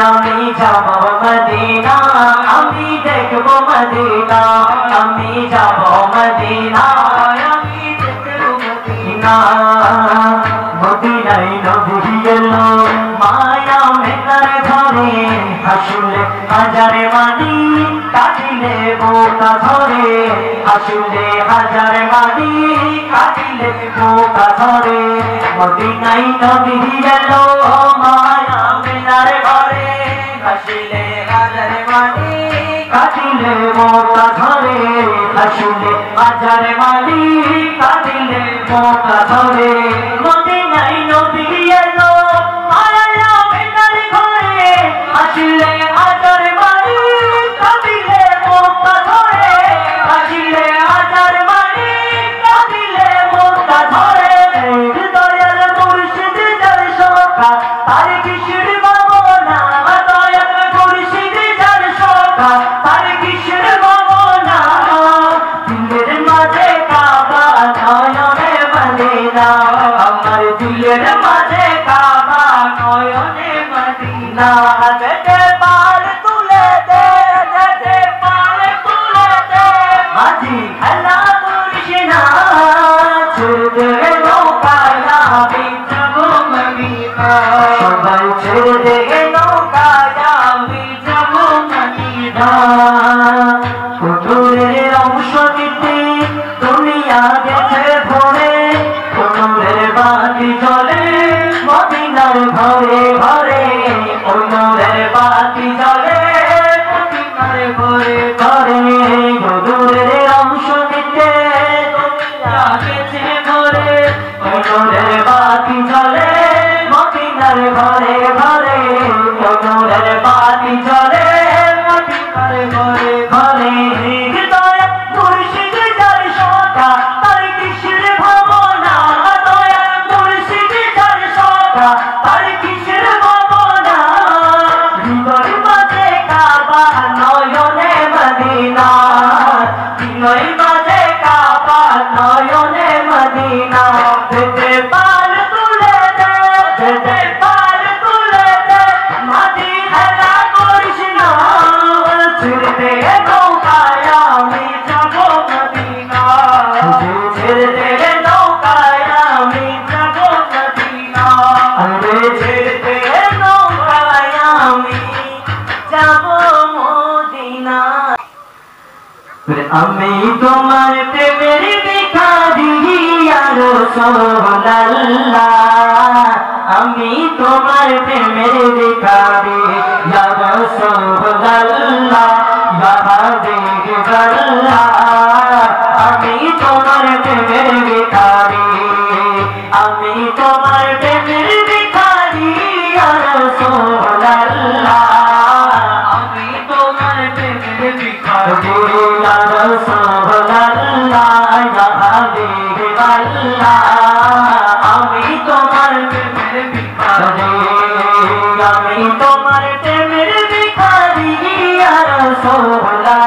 আমি যাব মদিনা আমি দেখব মদিনা আমি যাব মদিনা আমি দেখব মদিনা মদিনায় নবী এলো মায়া মেঘার ঘরে হাসুলে হাজার মানি কাটিলে বোকা ধরে হাসুলে হাজার মানি কাটিলে বোকা ধরে মদিনায় নবী এলো মায়া মেঘার ঘরে হাসিলে হাজার মানি কাটিলে বোকা ধরে হাসুলে হাজার মানি কাটিলে বোকা ধরে মদিনায় নবী এলো মায়া মেঘার ঘরে হাসিলে হাজার মানি কাটিলে বোকা ধরে হাসিলে হাজার মানি কাটিলে বোকা ধরে দয়াল মুর্শিদ যার সখা তার কিশোর ভাবনা দয়াল মুর্শিদ যার সখা তার কিশোর ভাবনা দিলের মাঝে কাবা নয়নে মদিনা আমার দিলের মাঝে কাবা নয়নে মদিনা যেতে পার তুলে দে যেতে পার তুলে দে মাঝি খেলা করিস না ছেড়ে দে নৌকায় আমি যাব মদিনা সবাই ছেড়ে দে নৌকায় আমি যাব মদিনা কুতুরের অংশ দিতে দুনিয়া গেছে ভরে কুতুরের বাতি জ্বলে মদিনার ঘরে ঘরে কুতুরের বাতি জ্বলে মদিনার ঘরে ঘরে কুতুরের অংশ দিতে দুনিয়া গেছে ভরে কুতুরের বাতি জ্বলে মদিনার ঘরে ঘরে কুতুরের বাতি জ্বলে মদিনার ঘরে ঘরে দয়া মুর্শিদ যার সখা তার কিশোর ভাবনা দয়া মুর্শিদ যার সখা তার কিশোর ভাবনা হৃদয় মাঝে কাবা নয়নে মদিনা হৃদয় মাঝে কাবা নয়নে মদিনা যেতে পার তুলে দে যেতে পার তুলে দে মাঝি খেলা করিস না ছেড়ে দে নৌকায় আমি যাব মদিনা ছেড়ে দে নৌকায় আমি যাব মদিনা আরে ছেড়ে দে নৌকায় আমি যাব মদিনা আমি তোমার প্রেমের ভিখারি ইয়া রাসূলুল্লাহ আমি তোমার প্রেমের ভিখারি ইয়া রাসূলুল্লাহ ইয়া হাবিবাল্লাহ আমি তোমার প্রেমের ভিখারি আমি তোমার প্রেমের ভিখারি ইয়া রাসূলুল্লাহ আমি তোমার প্রেমের ভিখারি ইয়া রাসূলুল্লাহ ইয়া হাবিবাল্লাহ আমি তোমার প্রেমের ভিখারি আমি তোমার প্রেমের ভিখারি ইয়া রাসূলুল্লাহ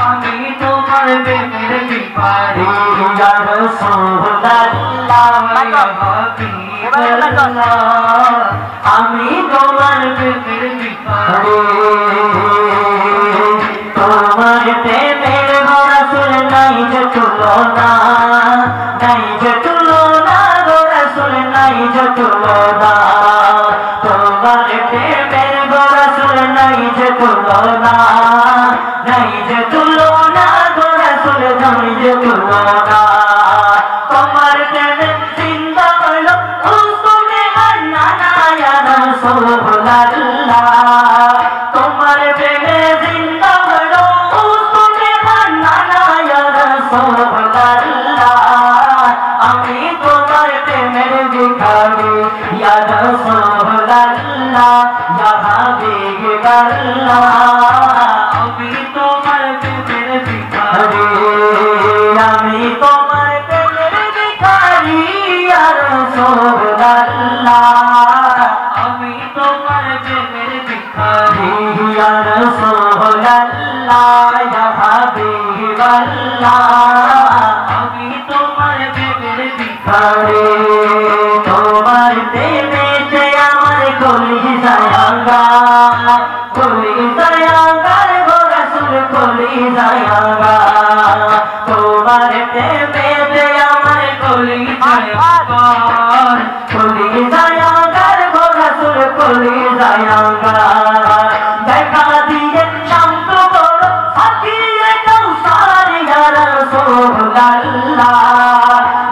আমি তোমার প্রেমের ভিখারি ইয়া রাসূলুল্লাহ ইয়া হাবিবাল্লাহ আমি তোমার প্রেমের ভিখারি তোমার প্রেমের রাসূল নাই যে তুলনা নাই যে তুলনা গো রাসূল নাই যে তুলনা তোমার প্রেমের রাসূল নাই যে তুলনা নাই যে তুলনা গো রাসূল নাই যে তুলনা তোমার প্রেমে জিন্দা হলো উসুনে আন্না ইয়া রাসূলুল্লাহ তোমার প্রেমে জিন্দা হলো উসুনে আন্না ইয়া রাসূলুল্লাহ আমি তোমার প্রেমের ভিখারি ইয়া রাসূলুল্লাহ ইয়া হাবিবাল্লাহ আমি তোমার প্রেমের ভিখারি আমি তোমার প্রেমের ভিখারি ইয়া রাসূলুল্লাহ আমি তোমার প্রেমের ভিখারি ইয়া রাসূলুল্লাহ ইয়া হাবিবাল্লাহ আমি তোমার প্রেমের ভিখারি তোমার প্রেমেতে আমার কলিজায় কলিজায়াঙ্গার গো রাসূল কলিজায়াঙ্গার তোমার প্রেমেতে আমার কলিজায়াঙ্গার কলিজায়াঙ্গার গো রাসূল কলিজায়াঙ্গার দেখা দিয়ে শান্ত করো সাকিয়ে কাউসার ইয়া রাসূলুল্লাহ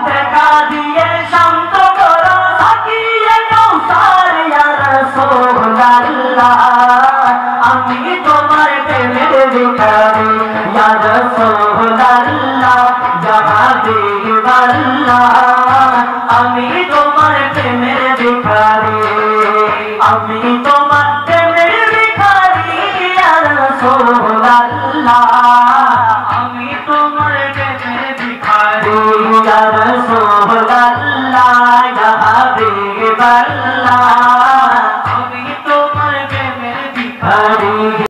দেখা দিয়ে শান্ত করো সাকিয়ে কাউসার ইয়া রাসূলুল্লাহ আমি তোমার প্রেমের ভিখারি ইয়া রাসূলুল্লাহ ইয়া হাবিবাল্লাহ আমি